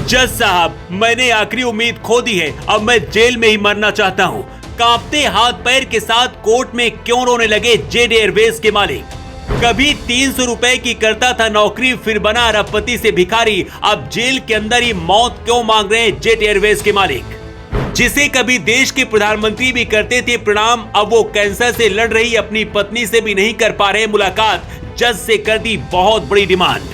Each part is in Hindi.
जज साहब, मैंने आखिरी उम्मीद खो दी है। अब मैं जेल में ही मरना चाहता हूँ। कांपते हाथ पैर के साथ कोर्ट में क्यों रोने लगे जेट एयरवेज के मालिक? कभी 300 रुपए की करता था नौकरी, फिर बना अरबपति से भिखारी। अब जेल के अंदर ही मौत क्यों मांग रहे हैं जेट एयरवेज के मालिक? जिसे कभी देश के प्रधानमंत्री भी करते थे प्रणाम, अब वो कैंसर से लड़ रही अपनी पत्नी से भी नहीं कर पा रहे मुलाकात। जज से कर दी बहुत बड़ी डिमांड।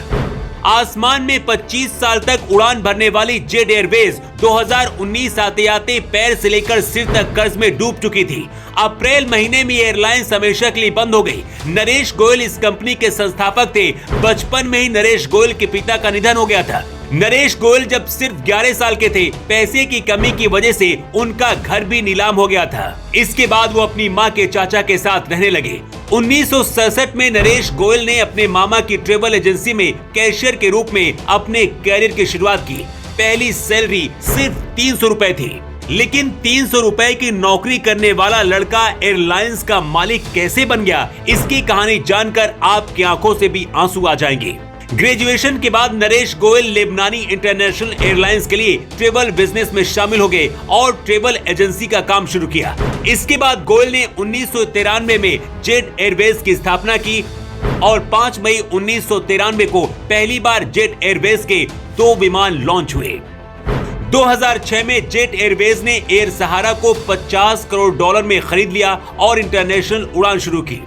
आसमान में 25 साल तक उड़ान भरने वाली जेट एयरवेज 2019 आते आते पैर से लेकर सिर तक कर्ज में डूब चुकी थी। अप्रैल महीने में एयरलाइंस हमेशा के लिए बंद हो गई। नरेश गोयल इस कंपनी के संस्थापक थे। बचपन में ही नरेश गोयल के पिता का निधन हो गया था। नरेश गोयल जब सिर्फ 11 साल के थे, पैसे की कमी की वजह से उनका घर भी नीलाम हो गया था। इसके बाद वो अपनी मां के चाचा के साथ रहने लगे। 1967 में नरेश गोयल ने अपने मामा की ट्रेवल एजेंसी में कैशियर के रूप में अपने कैरियर की शुरुआत की। पहली सैलरी सिर्फ 300 रुपए थी, लेकिन 300 रुपए की नौकरी करने वाला लड़का एयरलाइंस का मालिक कैसे बन गया, इसकी कहानी जानकर आपकी आंखों से भी आंसू आ जाएंगे। ग्रेजुएशन के बाद नरेश गोयल लेबनानी इंटरनेशनल एयरलाइंस के लिए ट्रेवल बिजनेस में शामिल हो गए और ट्रेवल एजेंसी का काम शुरू किया। इसके बाद गोयल ने 1993 में जेट एयरवेज की स्थापना की और 5 मई 1993 को पहली बार जेट एयरवेज के 2 विमान लॉन्च हुए। 2006 में जेट एयरवेज ने एयर सहारा को $50 करोड़ में खरीद लिया और इंटरनेशनल उड़ान शुरू की।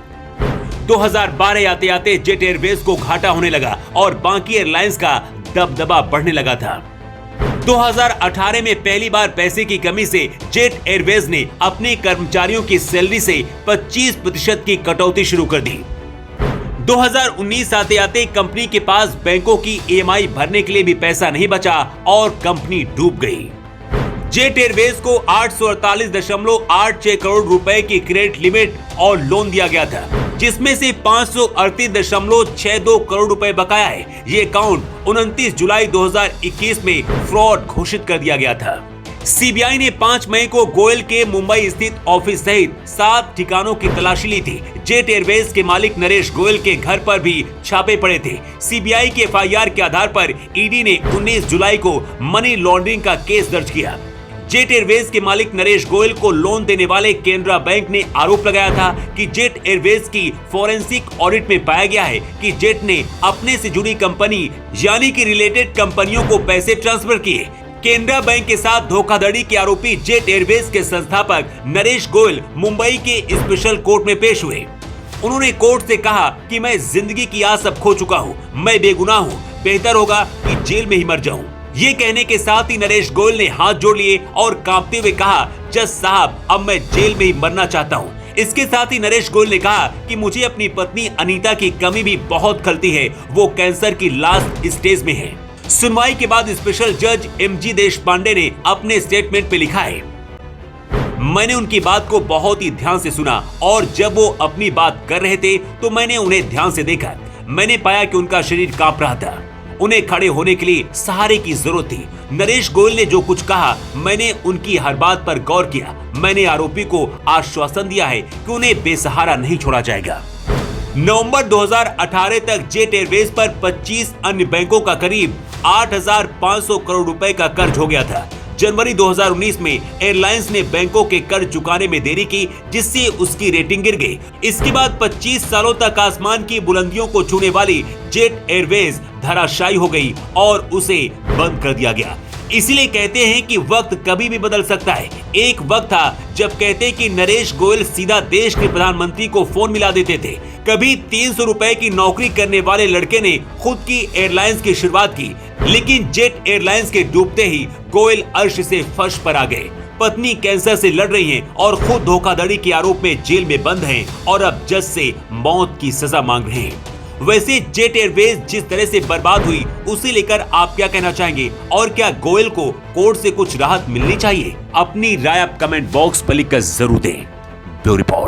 2012 आते आते जेट एयरवेज को घाटा होने लगा और बाकी एयरलाइंस का दबदबा बढ़ने लगा था। 2018 में पहली बार पैसे की कमी से जेट एयरवेज ने अपने कर्मचारियों की सैलरी से 25% की कटौती शुरू कर दी। 2019 आते आते कंपनी के पास बैंकों की EMI भरने के लिए भी पैसा नहीं बचा और कंपनी डूब गई। जेट एयरवेज को 848.86 करोड़ रुपए की क्रेडिट लिमिट और लोन दिया गया था, जिसमें से 538.62 करोड़ रुपए बकाया है। ये अकाउंट 29 जुलाई 2021 में फ्रॉड घोषित कर दिया गया था। सीबीआई ने 5 मई को गोयल के मुंबई स्थित ऑफिस सहित 7 ठिकानों की तलाशी ली थी। जेट एयरवेज के मालिक नरेश गोयल के घर पर भी छापे पड़े थे। सीबीआई के FIR के आधार पर ईडी ने 19 जुलाई को मनी लॉन्ड्रिंग का केस दर्ज किया। जेट एयरवेज के मालिक नरेश गोयल को लोन देने वाले केनरा बैंक ने आरोप लगाया था कि जेट एयरवेज की फोरेंसिक ऑडिट में पाया गया है कि जेट ने अपने से जुड़ी कंपनी यानी कि रिलेटेड कंपनियों को पैसे ट्रांसफर किए। केनरा बैंक के साथ धोखाधड़ी के आरोपी जेट एयरवेज के संस्थापक नरेश गोयल मुंबई के स्पेशल कोर्ट में पेश हुए। उन्होंने कोर्ट से कहा कि मैं जिंदगी की आस अब खो चुका हूँ, मैं बेगुनाह हूँ, बेहतर होगा कि जेल में ही मर जाऊं। ये कहने के साथ ही नरेश गोयल ने हाथ जोड़ लिए और कांपते हुए कहा, जज साहब, अब मैं जेल में ही मरना चाहता हूँ। इसके साथ ही नरेश गोयल ने कहा कि मुझे अपनी पत्नी अनीता की कमी भी बहुत खलती है, वो कैंसर की लास्ट स्टेज में है। सुनवाई के बाद स्पेशल जज MG देशपांडे ने अपने स्टेटमेंट पे लिखा है, मैंने उनकी बात को बहुत ही ध्यान से सुना और जब वो अपनी बात कर रहे थे तो मैंने उन्हें ध्यान से देखा। मैंने पाया कि उनका शरीर कांप रहा था, उन्हें खड़े होने के लिए सहारे की जरूरत थी। नरेश गोयल ने जो कुछ कहा, मैंने उनकी हर बात पर गौर किया। मैंने आरोपी को आश्वासन दिया है कि उन्हें बेसहारा नहीं छोड़ा जाएगा। नवंबर 2018 तक जेट एयरवेज पर 25 अन्य बैंकों का करीब 8,500 करोड़ रुपए का कर्ज हो गया था। जनवरी 2019 में एयरलाइंस ने बैंकों के कर्ज चुकाने में देरी की, जिससे उसकी रेटिंग गिर गई। इसके बाद 25 सालों तक आसमान की बुलंदियों को छूने वाली जेट एयरवेज धराशायी हो गई और उसे बंद कर दिया गया। इसीलिए कहते हैं कि वक्त कभी भी बदल सकता है। एक वक्त था जब कहते कि नरेश गोयल सीधा देश के प्रधानमंत्री को फोन मिला देते थे। कभी 300 रुपए की नौकरी करने वाले लड़के ने खुद की एयरलाइंस की शुरुआत की, लेकिन जेट एयरलाइंस के डूबते ही गोयल अर्श से फर्श पर आ गए। पत्नी कैंसर से लड़ रही हैं और खुद धोखाधड़ी के आरोप में जेल में बंद हैं और अब जज से मौत की सजा मांग रहे हैं। वैसे जेट एयरवेज जिस तरह से बर्बाद हुई, उसे लेकर आप क्या कहना चाहेंगे और क्या गोयल को कोर्ट से कुछ राहत मिलनी चाहिए? अपनी राय आप कमेंट बॉक्स पर लिखकर जरूर दें। Bureau report.